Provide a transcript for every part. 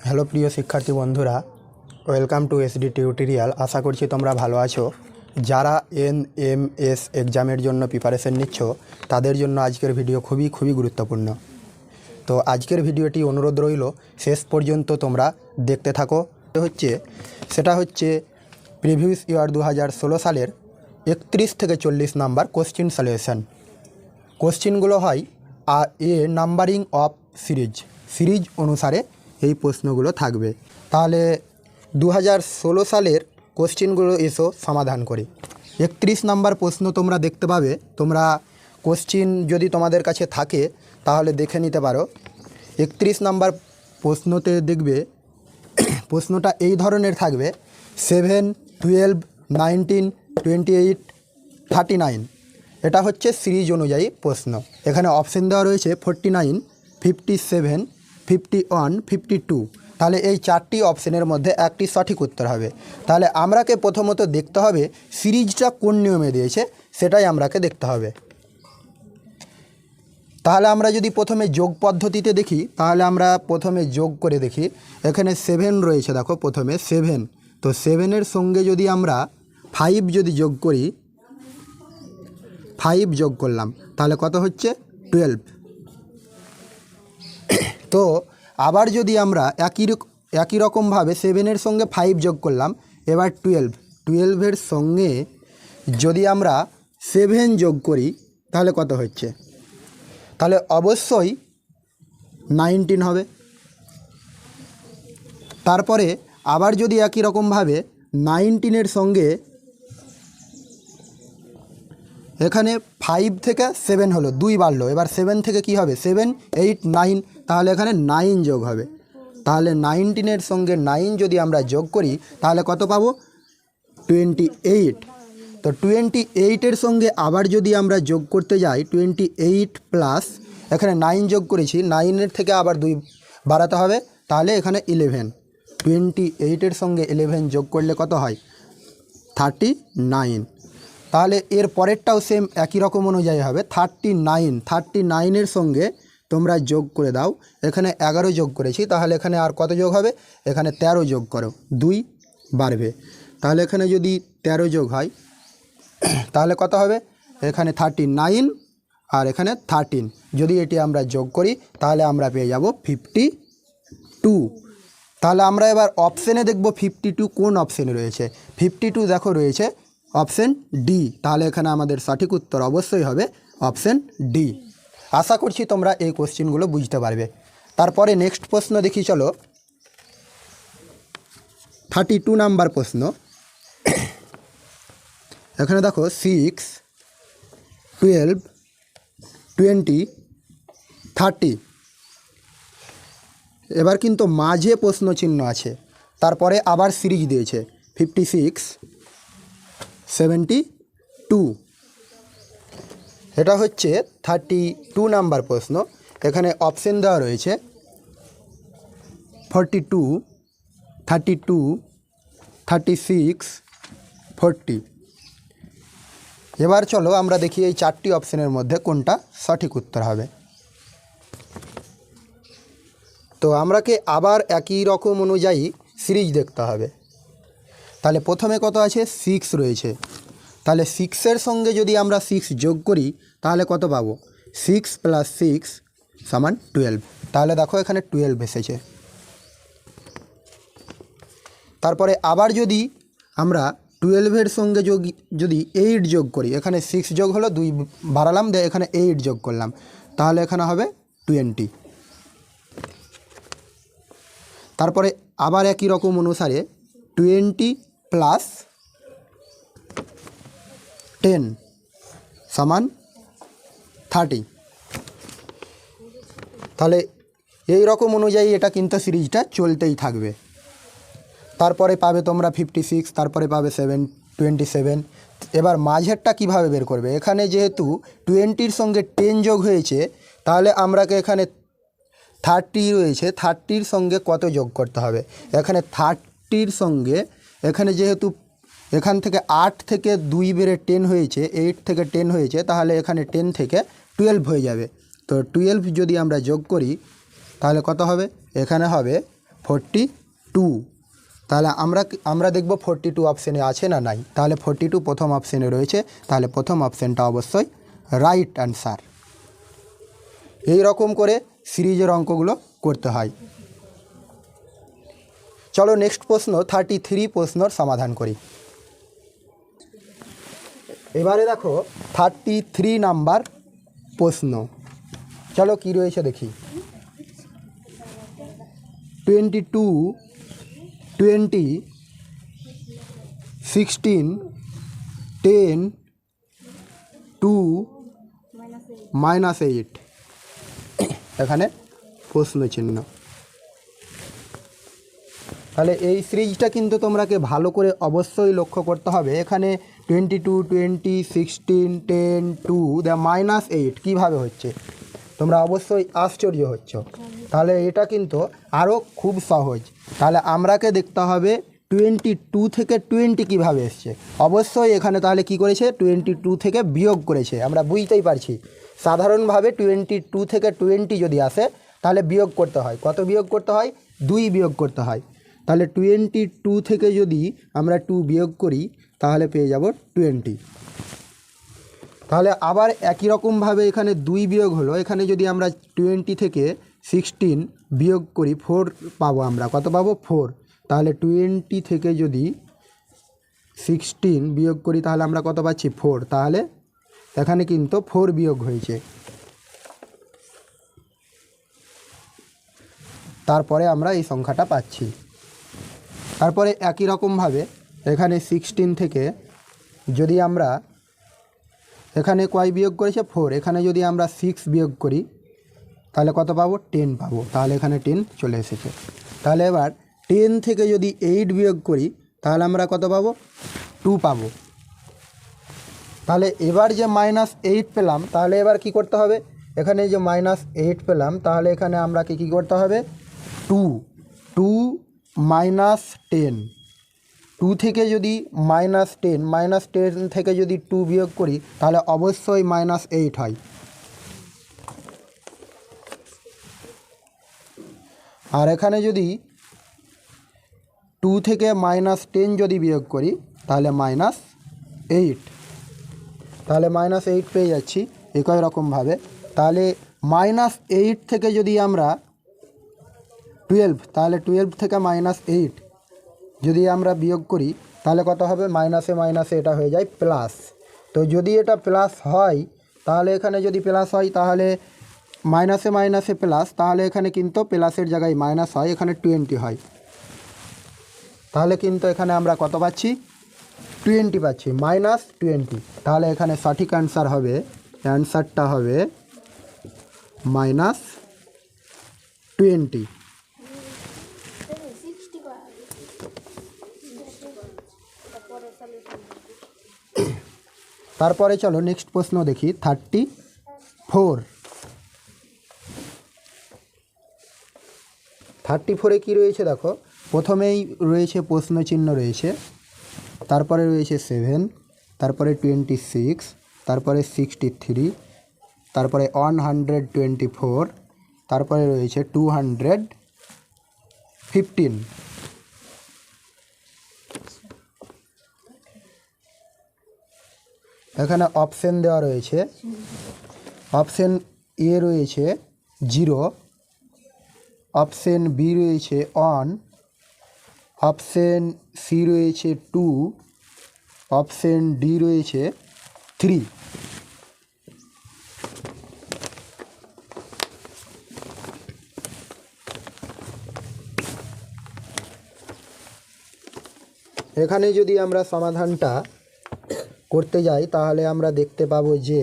Hello প্রিয় শিক্ষার্থী বন্ধুরা, ওয়েলকাম টু এসডি টিউটোরিয়াল। আশা করছি তোমরা ভালো আছো। যারা এনএমএস এক্সামের জন্য প্রিপারেশন নিচ্ছ তাদের জন্য আজকের ভিডিও খুবই গুরুত্বপূর্ণ। তো আজকের ভিডিওটি অনুরোধ রইল শেষ পর্যন্ত তোমরা দেখতে থাকো। সেটা হচ্ছে প্রিভিয়াস ইয়ার 2016 সালের 31 থেকে 40 নাম্বার কোশ্চিন সলিউশন। কোশ্চিনগুলো হয় নাম্বারিং অফ সিরিজ অনুসারে এই প্রশ্নগুলো থাকবে। তাহলে 2016 সালের কোশ্চিনগুলো এসো সমাধান করি। 31 নাম্বার প্রশ্ন তোমরা দেখতে পাবে। তোমরা কোশ্চিন যদি তোমাদের কাছে থাকে তাহলে দেখে নিতে পারো। 31 নাম্বার প্রশ্নতে দেখবে প্রশ্নটা এই ধরনের থাকবে: 7, 12, 19, 28, 39। এটা হচ্ছে সিরিজ অনুযায়ী প্রশ্ন। এখানে অপশন দেওয়া রয়েছে 49, 57, 51, 52। তাহলে এই চারটি অপশনের মধ্যে একটি সঠিক উত্তর হবে। তাহলে আমরাকে প্রথমত দেখতে হবে সিরিজটা কোন নিয়মে দিয়েছে, সেটাই আমরাকে দেখতে হবে। তাহলে আমরা যদি প্রথমে যোগ পদ্ধতিতে দেখি, তাহলে আমরা প্রথমে যোগ করে দেখি। এখানে 7 রয়েছে, দেখো প্রথমে 7। তো 7-এর সঙ্গে যদি আমরা 5 যদি যোগ করি, 5 যোগ করলাম, তাহলে কত হচ্ছে 12। তো আবার যদি আমরা একই রকমভাবে 7-এর সঙ্গে 5 যোগ করলাম, এবার 12-এর সঙ্গে যদি আমরা 7 যোগ করি তাহলে কত হচ্ছে? তাহলে অবশ্যই 19 হবে। তারপরে আবার যদি একই রকমভাবে 19-এর সঙ্গে এখানে 5 থেকে 7 হলো, 2 বাড়লো, এবার 7 থেকে কি হবে? 7, 8, 9। তাহলে এখানে 9 যোগ হবে। তাহলে 19-এর সঙ্গে 9 যদি আমরা যোগ করি তাহলে কত পাবো? 28। তো 28-এর সঙ্গে আবার যদি আমরা যোগ করতে যাই, 28 প্লাস এখানে 9 যোগ করেছি, 9-এর থেকে আবার 2 বাড়াতে হবে, তাহলে এখানে 11। 28-এর সঙ্গে 11 যোগ করলে কত হয়? 39। তাহলে এর পরেরটাও সেম একই রকম অনুযায়ী হবে 39। 39-এর সঙ্গে তোমরা যোগ করে দাও, এখানে 11 যোগ করেছি, তাহলে এখানে আর কত যোগ হবে? এখানে 13 যোগ করো, 2 বাড়বে। তাহলে এখানে যদি 13 যোগ হয় তাহলে কত হবে? এখানে 39 আর এখানে 13। যদি এটি আমরা যোগ করি তাহলে আমরা পেয়ে যাব 52। তাহলে আমরা এবার অপশানে দেখব 52 কোন অপশানে রয়েছে। 52 দেখো রয়েছে অপশান ডি। তাহলে এখানে আমাদের সঠিক উত্তর অবশ্যই হবে অপশান ডি। আশা করছি তোমরা এই কোশ্চেনগুলো বুঝতে পারবে। তারপরে নেক্সট প্রশ্ন দেখি, চলো। 32 নাম্বার প্রশ্ন। এখানে দেখো 6, 12, 20, 30। এবার কিন্তু মাঝে প্রশ্ন চিহ্ন আছে, তারপরে আবার সিরিজ দিয়েছে 56, 72। এটা হচ্ছে 32 নাম্বার প্রশ্ন। এখানে অপশন দেওয়া রয়েছে 42, 32, 36, 40। এবার চলো আমরা দেখি এই চারটি অপশনের মধ্যে কোনটা সঠিক উত্তর হবে। তো আমরাকে আবার একই রকম অনুযায়ী সিরিজ দেখতে হবে। তাহলে প্রথমে কত আছে? 6 রয়েছে। তাহলে 6-এর সঙ্গে যদি আমরা 6 যোগ করি তাহলে কত পাবো? 6 + 6 = 12। তাহলে দেখো এখানে 12 এসেছে। তারপরে আবার যদি আমরা 12-এর সঙ্গে যদি 8 যোগ করি, এখানে 6 যোগ হলো, 2 বাড়ালাম, দিয়ে এখানে 8 যোগ করলাম, তাহলে এখানে হবে 20। তারপরে আবার একই রকম অনুসারে 20 + 10 = 30। তাহলে এই রকম অনুযায়ী এটা কিন্তু সিরিজটা চলতেই থাকবে। তারপরে পাবে তোমরা 56, তারপরে পাবে 27। এবার মাঝেরটা কিভাবে বের করবে? এখানে যেহেতু 20-র সঙ্গে 10 যোগ হয়েছে, তাহলে আমরাকে এখানে 30 রয়েছে, 30-র সঙ্গে কত যোগ করতে হবে? এখানে 30-র সঙ্গে এখানে যেহেতু এখান থেকে 8 থেকে 2 বেড়ে 10 হয়েছে, 8 থেকে 10 হয়েছে, তাহলে এখানে 10 থেকে 12 হয়ে যাবে। তো 12 যদি আমরা যোগ করি তাহলে কত হবে? এখানে হবে 42। তাহলে আমরা দেখব 42 অপশানে আছে না নাই। তাহলে 42 প্রথম অপশানে রয়েছে, তাহলে প্রথম অপশানটা অবশ্যই রাইট অ্যান্সার। এই রকম করে সিরিজের অঙ্কগুলো করতে হয়। চলো নেক্সট প্রশ্ন 33 প্রশ্নর সমাধান করি। এবারে দেখো 33 নাম্বার প্রশ্ন। চলো কি রয়েছে দেখি। 22, 20, 16, 10, 2, -8 এখানে প্রশ্ন চিহ্ন। তাহলে এই সিরিজটা কিন্তু তোমরাকে ভালো করে অবশ্যই লক্ষ্য করতে হবে। এখানে 22, 20, 16, 10, 2 -8 কীভাবে হচ্ছে তোমরা অবশ্যই আশ্চর্য হচ্ছ। তাহলে এটা কিন্তু আরও খুব সহজ। তাহলে আমরাকে দেখতে হবে 22 থেকে 20 কীভাবে এসছে। অবশ্যই এখানে তাহলে কি করেছে, 22 থেকে বিয়োগ করেছে। আমরা বুঝতেই পারছি সাধারণভাবে 22 থেকে 20 যদি আসে তাহলে বিয়োগ করতে হয়। কত বিয়োগ করতে হয়? 2 বিয়োগ করতে হয়। তাহলে 22 থেকে যদি আমরা 2 বিয়োগ করি তাহলে পেয়ে যাব 20। তাহলে আবার একই রকমভাবে এখানে 2 বিয়োগ হলো। এখানে যদি আমরা 20 থেকে 16 বিয়োগ করি 4 পাবো। আমরা কত পাবো? 4। তাহলে 20 থেকে যদি 16 বিয়োগ করি তাহলে আমরা কত পাচ্ছি? 4। তাহলে এখানে কিন্তু 4 বিয়োগ হয়েছে। তারপরে আমরা এই সংখ্যাটা পাচ্ছি। তারপরে একই রকমভাবে এখানে 16 থেকে যদি আমরা এখানে কয় বিয়োগ করেছে? 4। এখানে যদি আমরা 6 বিয়োগ করি তাহলে কত পাবো? 10 পাবো। তাহলে এখানে 10 চলে এসেছে। তাহলে এবার 10 থেকে যদি 8 বিয়োগ করি তাহলে আমরা কত পাবো? 2 পাবো। তাহলে এবার যে -8 পেলাম তাহলে এবার কি করতে হবে? এখানে যে -8 পেলাম তাহলে এখানে আমরা কি করতে হবে? 2 -10। 2 থেকে যদি -10 থেকে যদি 2 বিয়োগ করি তাহলে অবশ্যই -8 হয়। আর এখানে যদি 2 থেকে -10 যদি বিয়োগ করি তাহলে -8। তাহলে -8 পেয়ে যাচ্ছি একই রকমভাবে। তাহলে -8 থেকে যদি আমরা 12, তাহলে 12 থেকে -8 যদি আমরা বিয়োগ করি তাহলে কত হবে? মাইনাসে মাইনাসে এটা হয়ে যায় প্লাস। তো যদি এটা প্লাস হয় তাহলে এখানে যদি প্লাস হয় তাহলে মাইনাসে মাইনাসে প্লাস, তাহলে এখানে কিন্তু প্লাসের জায়গায় মাইনাস হয়, এখানে 20 হয়। তাহলে কিন্তু এখানে আমরা কত পাচ্ছি? 20 পাচ্ছি, -20। তাহলে এখানে সঠিক অ্যান্সার হবে, অ্যান্সারটা হবে -20। তারপরে চলো নেক্সট প্রশ্ন দেখি 34। 34-এ কী রয়েছে দেখো। প্রথমেই রয়েছে প্রশ্ন চিহ্ন রয়েছে, তারপরে রয়েছে 7, তারপরে 26, তারপরে 63, তারপরে 124, তারপরে রয়েছে 215। এখানে অপশান দেওয়া রয়েছে। অপশান এ রয়েছে 0, অপশান বি রয়েছে 1, অপশান সি রয়েছে 2, অপশান ডি রয়েছে 3। এখানে যদি আমরা সমাধানটা করতে যাই তাহলে আমরা দেখতে পাবো যে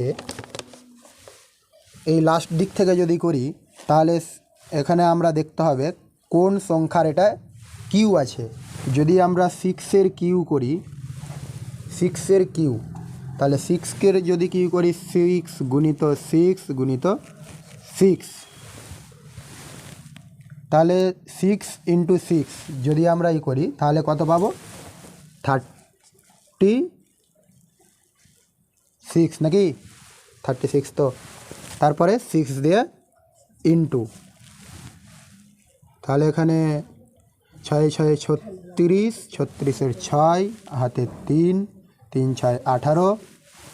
এই লাস্ট দিক থেকে যদি করি তাহলে এখানে আমরা দেখতে হবে কোন সংখ্যার এটা কিউ আছে। যদি আমরা 6-এর কিউ করি, 6-এর কিউ, তাহলে 6-কে যদি কিউ করি 6 গুণিত 6 গুণিত 6, তাহলে 6 × 6 যদি আমরা করি তাহলে কত পাবো? 36 নাকি? 36 তো তারপরে 6 দিয়ে ইন্টু, তাহলে এখানে ছয় ছয় 36, 36-এর 6 হাতে 3, 3 6 18,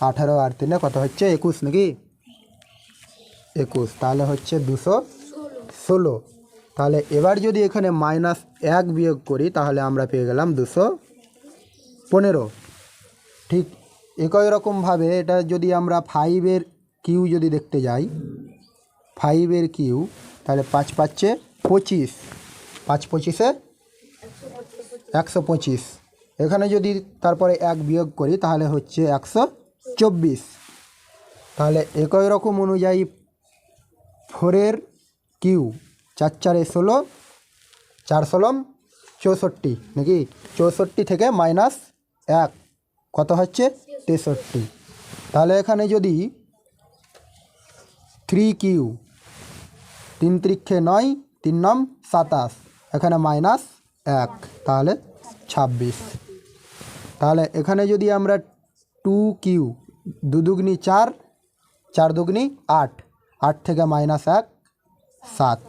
18 আর 3 কত হচ্ছে 21 নাকি 21, তাহলে হচ্ছে 216। তাহলে এবার যদি এখানে -1 বিয়োগ করি তাহলে আমরা পেয়ে গেলাম 215। ঠিক একই রকমভাবে এটা যদি আমরা 5-এর কিউ যদি দেখতে যাই, 5-এর কিউ, তাহলে 5 5 25, 5 25-এ 125। এখানে যদি তারপরে 1 বিয়োগ করি তাহলে হচ্ছে 124। তাহলে একই রকম অনুযায়ী 4-এর কিউ 4 4 16, 4 16 64 নাকি 64 থেকে -1 কত হচ্ছে 63। তাহলে এখানে যদি 3Q 3 3 9, 3 9 27, এখানে -1 তাহলে 26। তাহলে এখানে যদি আমরা 2Q 2 দুগুনি 4, 4 দুগুনি 8, 8 থেকে -1 7।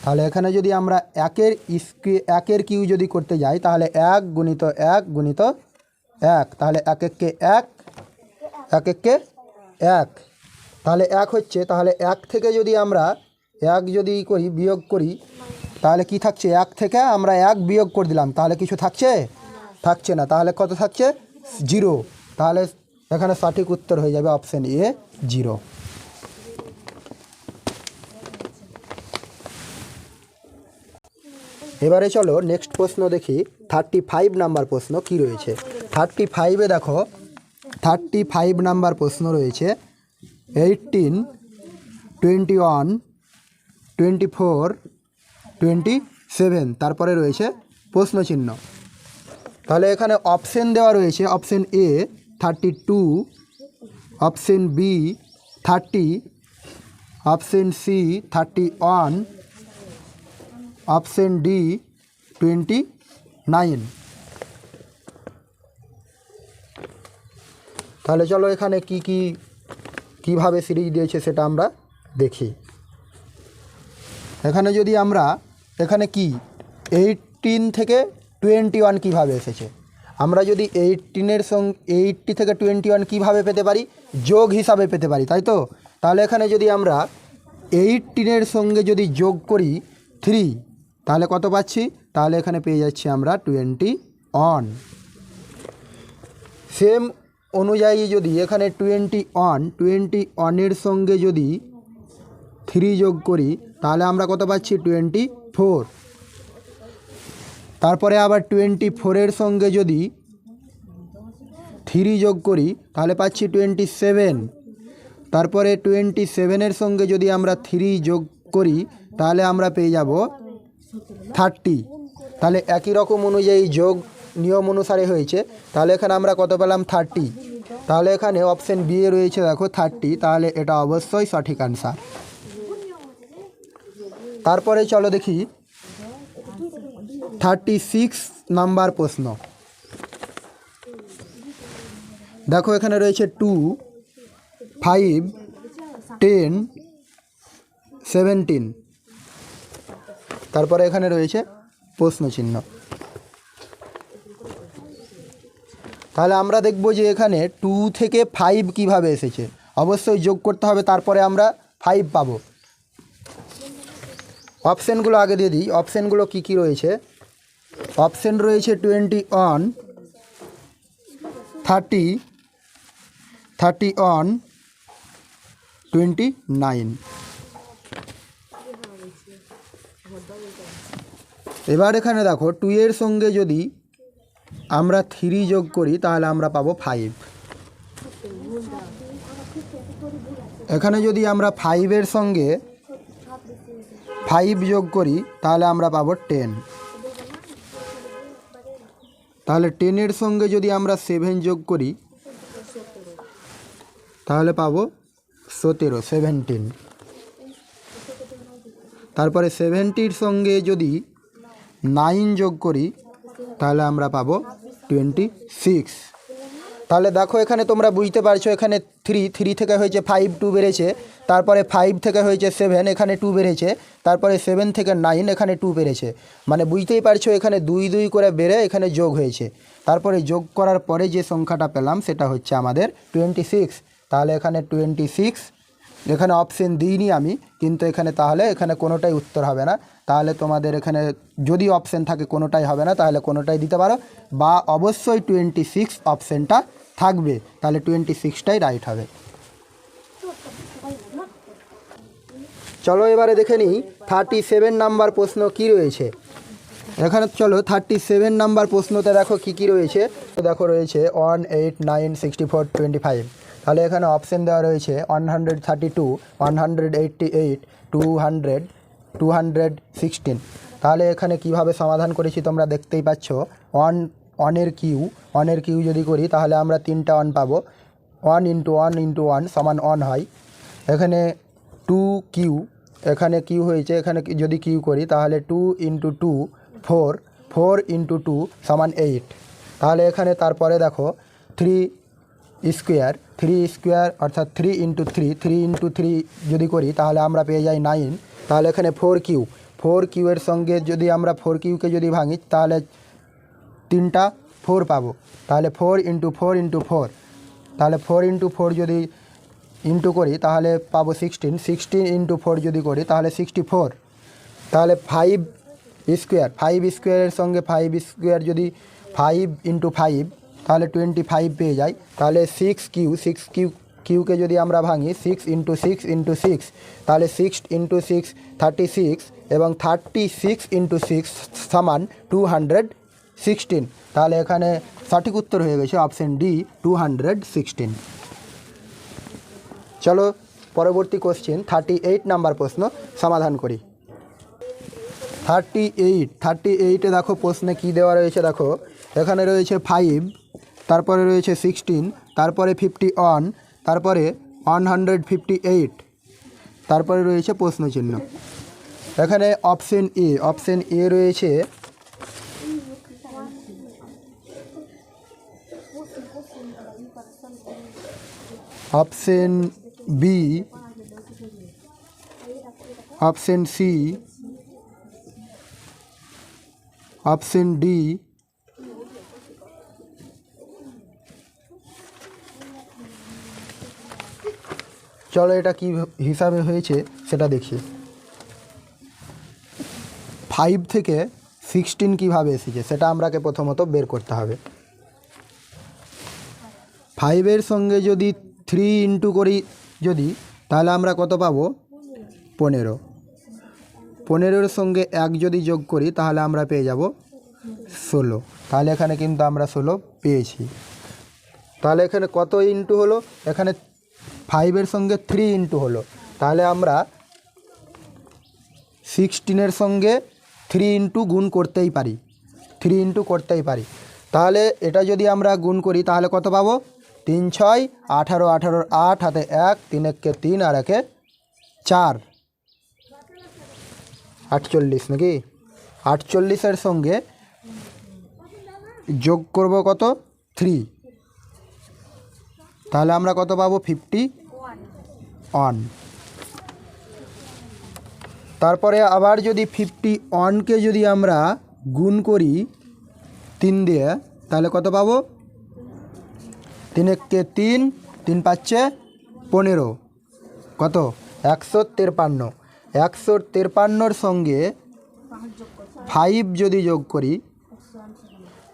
তাহলে এখানে যদি আমরা 1-এর কিউ যদি করতে যাই তাহলে 1 গুণিত 1 গুণিত 1, তাহলে 1 1 কে 1, 1 1 কে 1, তাহলে 1 হচ্ছে। তাহলে 1 থেকে যদি আমরা 1 যদি করি বিয়োগ করি তাহলে কি থাকছে, 1 থেকে আমরা 1 বিয়োগ করে দিলাম তাহলে কিছু থাকছে না, তাহলে কত থাকছে 0। তাহলে এখানে সঠিক উত্তর হয়ে যাবে অপশান এ 0। এবারে চলো নেক্সট প্রশ্ন দেখি। 35 নাম্বার প্রশ্ন কি রয়েছে। 35-এ দেখো 35 নাম্বার প্রশ্ন রয়েছে 18, 21, 24, 27, তারপরে রয়েছে প্রশ্ন চিহ্ন। তাহলে এখানে অপশন দেওয়া রয়েছে, option A 32, option B 30, option C 31, option D 29। তাহলে চলো এখানে কিভাবে সিরিজ দিয়েছে সেটা আমরা দেখি। এখানে যদি আমরা এখানে কি 18 থেকে 21 কিভাবে এসেছে, আমরা যদি 18-এর সঙ্গে 80 থেকে 21 কিভাবে পেতে পারি, যোগ হিসাবে পেতে পারি, তাই তো। তাহলে এখানে যদি আমরা 18-এর সঙ্গে যদি যোগ করি 3 তাহলে কত পাচ্ছি, তাহলে এখানে পেয়ে যাচ্ছি আমরা 21। সেম অনুযায়ী যদি এখানে 21-এর সঙ্গে যদি 3 যোগ করি তাহলে আমরা কত পাচ্ছি 24। তারপরে আবার 24-এর সঙ্গে যদি 3 যোগ করি তাহলে পাচ্ছি 27। তারপরে 27-এর সঙ্গে যদি আমরা 3 যোগ করি তাহলে আমরা পেয়ে যাব 30। তাহলে একই রকম অনুযায়ী যোগ নিয়ম অনুসারে হয়েছে। তাহলে এখানে আমরা কত পেলাম 30। তাহলে এখানে অপশন বি এ রয়েছে দেখো 30, তাহলে এটা অবশ্যই সঠিক আনসার। তারপরে চলো দেখি 36 নাম্বার প্রশ্ন। দেখো এখানে রয়েছে 2, 5, 10, 17, তারপরে এখানে রয়েছে প্রশ্ন চিহ্ন। তাহলে আমরা দেখব যে এখানে 2 থেকে 5 কিভাবে এসেছে, অবশ্যই যোগ করতে হবে, তারপরে আমরা 5 পাবো। অপশানগুলো আগে দিয়ে দিই, অপশানগুলো কি রয়েছে। অপশান রয়েছে 21, 30, 31, 29। এবার এখানে দেখো 2 এর সঙ্গে যদি আমরা 3 যোগ করি তাহলে আমরা পাবো 5। এখানে যদি আমরা 5-এর সঙ্গে 5 যোগ করি তাহলে আমরা পাবো 10। তাহলে 10-এর সঙ্গে যদি আমরা 7 যোগ করি তাহলে পাবো 17। তারপরে 70-র সঙ্গে যদি 9 যোগ করি তাহলে আমরা পাবো 26। তাহলে দেখো এখানে তোমরা বুঝতে পারছো, এখানে থ্রি থেকে হয়েছে 5 2 বেড়েছে, তারপরে 5 থেকে হয়েছে 7, এখানে 2 বেড়েছে, তারপরে 7 থেকে 9, এখানে 2 বেড়েছে। মানে বুঝতেই পারছো এখানে 2 2 করে বেড়ে এখানে যোগ হয়েছে। তারপরে যোগ করার পরে যে সংখ্যাটা পেলাম সেটা হচ্ছে আমাদের 26। তাহলে এখানে 26, এখানে অপশন দিইনি আমি, কিন্তু এখানে তাহলে এখানে কোনোটাই উত্তর হবে না। তাহলে তোমাদের এখানে যদি অপশন থাকে কোনোটাই হবে না, তাহলে কোনোটাই দিতে পারো, বা অবশ্যই 26 অপশনটা থাকবে, তাহলে 26টাই রাইট হবে। চলো এবারে দেখে নিই 37 নাম্বার প্রশ্ন কি রয়েছে এখানে। চলো 37 নাম্বার প্রশ্নতে দেখো কি রয়েছে। দেখো রয়েছে 1 8 9 64 25। তাহলে এখানে অপশন দেওয়া রয়েছে 132 188 200 216। তাহলে এখানে কিভাবে সমাধান করেছি তোমরা দেখতেই পাচ্ছ। অনের কিউ যদি করি তাহলে আমরা 3টা অন পাবো। 1 × 1 × 1 সমান অন হয়। এখানে 2 কিউ, এখানে কিউ হয়েছে, এখানে যদি কিউ করি তাহলে 2 × 2 4, 4 × 2 সমান 8। তাহলে এখানে তারপরে দেখো 3 স্কোয়ার অর্থাৎ 3 × 3, 3 × 3 যদি করি তাহলে আমরা পেয়ে যাই 9। তাহলে এখানে 4 কিউয়ের সঙ্গে যদি আমরা 4 কিউকে যদি ভাঙি তাহলে 3টা 4 পাবো। তাহলে 4 × 4 × 4, তাহলে 4 × 4 যদি ইন্টু করি তাহলে পাবো 16 × 4 যদি করি তাহলে 64। তাহলে 5 স্কোয়ারের সঙ্গে 5 স্কোয়ার যদি 5 × 5 তাহলে 25 পেয়ে যাই। তাহলে 6 কিউকে যদি আমরা ভাঙি 6 × 6 × 6, তাহলে 6 × 6 36, এবং 36 × 6 সমান 216। তাহলে এখানে সঠিক উত্তর হয়ে গেছে অপশন ডি 216। চলো পরবর্তী কোশ্চেন 38 নাম্বার প্রশ্ন সমাধান করি। 38-এ দেখো প্রশ্নে কি দেওয়া রয়েছে। দেখো এখানে রয়েছে 5, তারপরে রয়েছে 16, তারপরে 51, তারপরে 158, তারপরে রয়েছে প্রশ্নচিহ্ন। এখানে অপশন এ রয়েছে option B, option C, option D, চলো এটা কি হিসাবে হয়েছে সেটা দেখি। 5 থেকে 16 কিভাবে এসেছে সেটা আমরাকে প্রথমত বের করতে হবে। 5-এর সঙ্গে যদি 3 ইন্টু করি যদি, তাহলে আমরা কত পাবো 15। 15-এর সঙ্গে 1 যদি যোগ করি তাহলে আমরা পেয়ে যাব 16। তাহলে এখানে কিন্তু আমরা 16 পেয়েছি। তাহলে এখানে কত ইন্টু হলো, এখানে 5-এর সঙ্গে 3 ইন্টু হলো, তাহলে আমরা 16-এর সঙ্গে 3 ইন্টু গুণ করতেই পারি, 3 ইন্টু করতেই পারি। তাহলে এটা যদি আমরা গুণ করি তাহলে কত পাবো 3 6 18, 18 8, হাতে 1, 3 1 3 আর 1 4, 48 নাকি। 48-এর সঙ্গে যোগ করব কত 3, তাহলে আমরা কত পাবো 51। তারপরে আবার যদি 51-কে যদি আমরা গুণ করি 3 দিয়ে তাহলে কত পাবো 3 1 3, 3 5 15, কত 153। 153-র সঙ্গে 5 যদি যোগ করি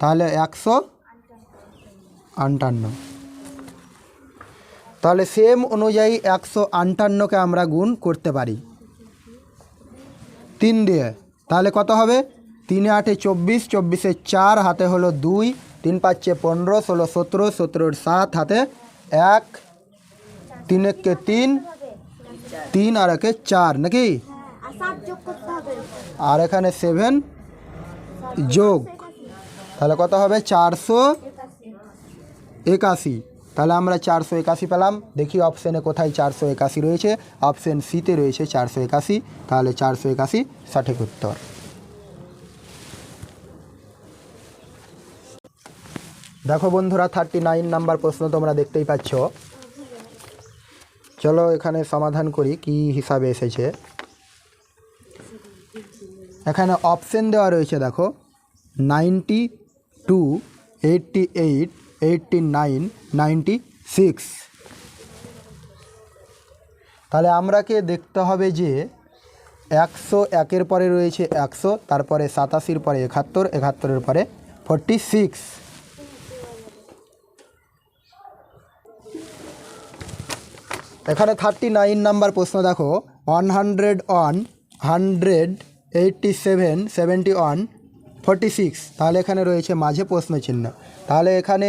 তাহলে 158। তাহলে সেম অনুযায়ী 158-কে আমরা গুণ করতে পারি 3 দিয়ে, তাহলে কত হবে 3 8 24, 24 4, হাতে হলো 2, 3 5 15, 16 17, 17 7, হাতে 1, 3 1 3, 3 আর 1 4 নাকি। আর এখানে 7 যোগ, তাহলে কত হবে 481। তাহলে আমরা 481 পেলাম। দেখি অপশানে কোথায় 481 রয়েছে। অপশান সিতে রয়েছে 481। তাহলে 481 সঠিক উত্তর। দেখো বন্ধুরা 39 নাম্বার প্রশ্ন তোমরা দেখতেই পাচ্ছ। চলো এখানে সমাধান করি কি হিসাবে এসেছে। এখানে অপশন দেওয়া রয়েছে, দেখো 92, 88, 89, 96। তাহলে আমরাকে দেখতে হবে যে 101-এর পরে রয়েছে 100, তারপরে 87-র পরে 71, 71-এর পরে 46। এখানে 39 নাম্বার প্রশ্ন দেখো 101, 187, 71, 46। তাহলে এখানে রয়েছে মাঝে প্রশ্ন চিহ্ন। তাহলে এখানে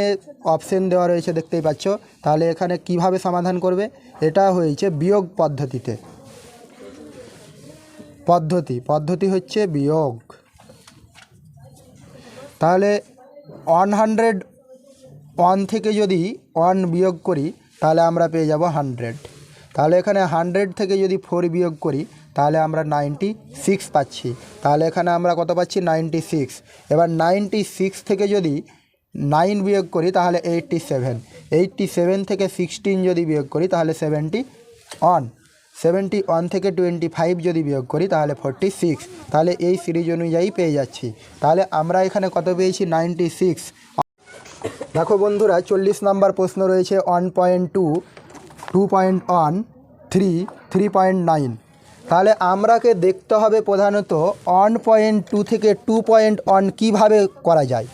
অপশন দেওয়া রয়েছে দেখতেই পাচ্ছ। তাহলে এখানে কিভাবে সমাধান করবে, এটা হয়েছে বিয়োগ পদ্ধতিতে। পদ্ধতি হচ্ছে বিয়োগ। তাহলে 101 থেকে যদি 1 বিয়োগ করি তাহলে আমরা পেয়ে যাব 100। তাহলে এখানে 100 থেকে যদি 4 বিয়োগ করি তাহলে আমরা 96 পাচ্ছি। তাহলে এখানে আমরা কত পাচ্ছি, 96। এবার 96 থেকে যদি 9 বিয়োগ করি তাহলে 87। 87 থেকে 16 যদি বিয়োগ করি তাহলে 71। 71 থেকে 25 যদি বিয়োগ করি তাহলে 46। তাহলে এই সিরিজ অনুযায়ী পেয়ে যাচ্ছি। তাহলে আমরা এখানে কত পেয়েছি, 96। দেখো বন্ধুরা 40 নাম্বার প্রশ্ন রয়েছে 1.2, 2.1, 3, 3.9। তাহলে আমরাকে দেখতে হবে প্রধানত 1.2 থেকে 2.1 কীভাবে করা যায়।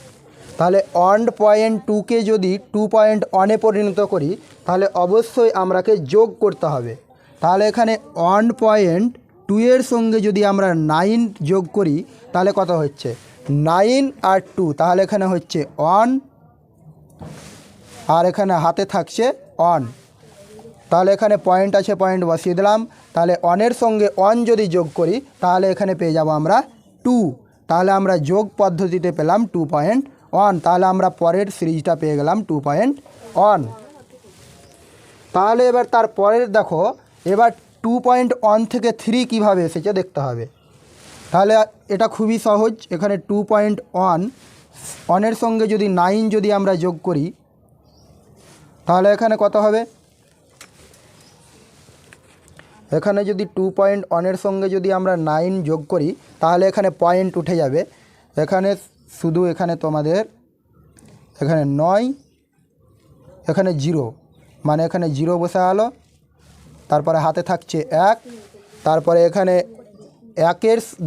তাহলে 1.2কে যদি 2.1-এ পরিণত করি তাহলে অবশ্যই আমরাকে যোগ করতে হবে। তাহলে এখানে 1.2-এর সঙ্গে যদি আমরা 9 যোগ করি তাহলে কত হচ্ছে, 9 আর 2, তাহলে এখানে হচ্ছে 1, আর এখানে হাতে থাকছে 1। তাহলে এখানে পয়েন্ট আছে, পয়েন্ট বসিয়ে দিলাম। তাহলে 1-এর সঙ্গে 1 যদি যোগ করি তাহলে এখানে পেয়ে যাব আমরা 2। তাহলে আমরা যোগ পদ্ধতিতে পেলাম 2.1। তাহলে আমরা পরের সিরিজটা পেয়ে গেলাম 2.1। তাহলে এবার তার পরের দেখো, এবার 2.1 থেকে 3 কীভাবে এসেছে দেখতে হবে। তাহলে এটা খুবই সহজ। এখানে 2.1, 1-এর সঙ্গে যদি 9 যদি আমরা যোগ করি তাহলে এখানে কত হবে, এখানে যদি 2.1-এর সঙ্গে যদি আমরা 9 যোগ করি তাহলে এখানে পয়েন্ট উঠে যাবে। এখানে শুধু এখানে তোমাদের এখানে 9, এখানে 0, মানে এখানে 0 বসে গেল। তারপরে হাতে থাকছে 1, তারপরে এখানে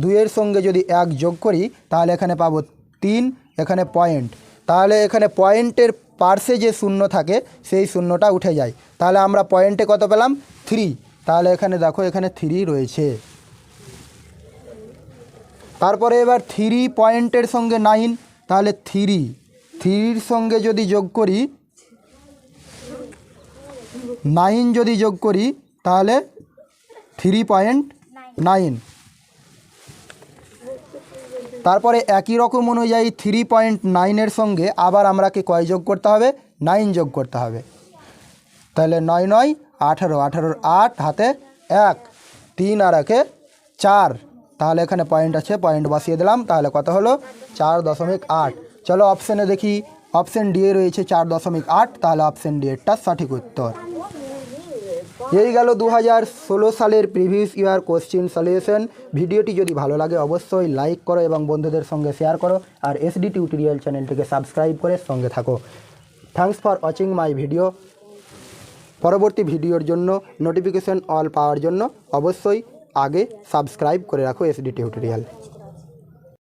2-এর সঙ্গে যদি 1 যোগ করি তাহলে এখানে পাবো 3, এখানে পয়েন্ট। তাহলে এখানে পয়েন্টের পার্শ্বে যে শূন্য থাকে সেই শূন্যটা উঠে যায়। তাহলে আমরা পয়েন্টে কত পেলাম, 3। তাহলে এখানে দেখো এখানে 3 রয়েছে। তারপরে এবার 3 পয়েন্টের সঙ্গে 9, তাহলে 3-র সঙ্গে যদি যোগ করি 9 যদি যোগ করি তাহলে 3.9। তারপরে একই রকম অনুযায়ী 3.9-এর সঙ্গে আবার আমরাকে কয় যোগ করতে হবে, 9 যোগ করতে হবে। তাহলে 9 9 18, 18-র 8, হাতে 1, 3 আর 1-এ 4। তাহলে এখানে পয়েন্ট আছে, পয়েন্ট বসিয়ে দিলাম। তাহলে কত হলো, 4.8। চলো অপশানে দেখি, অপশান ডি এ রয়েছে 4.8। তাহলে অপশান ডি এরটা সঠিক উত্তর। এই গেল 2016 সালের প্রিভিয়াস ইয়ার কোশ্চেন সলিউশন। ভিডিওটি যদি ভালো লাগে অবশ্যই লাইক করো এবং বন্ধুদের সঙ্গে শেয়ার করো, আর এসডি টিউটোরিয়াল চ্যানেলটিকে সাবস্ক্রাইব করে সঙ্গে থাকো। Thanks for watching my video. পরবর্তী ভিডিওর জন্য নোটিফিকেশন অল পাওয়ার জন্য অবশ্যই আগে সাবস্ক্রাইব করে রাখো এসডি টিউটোরিয়াল।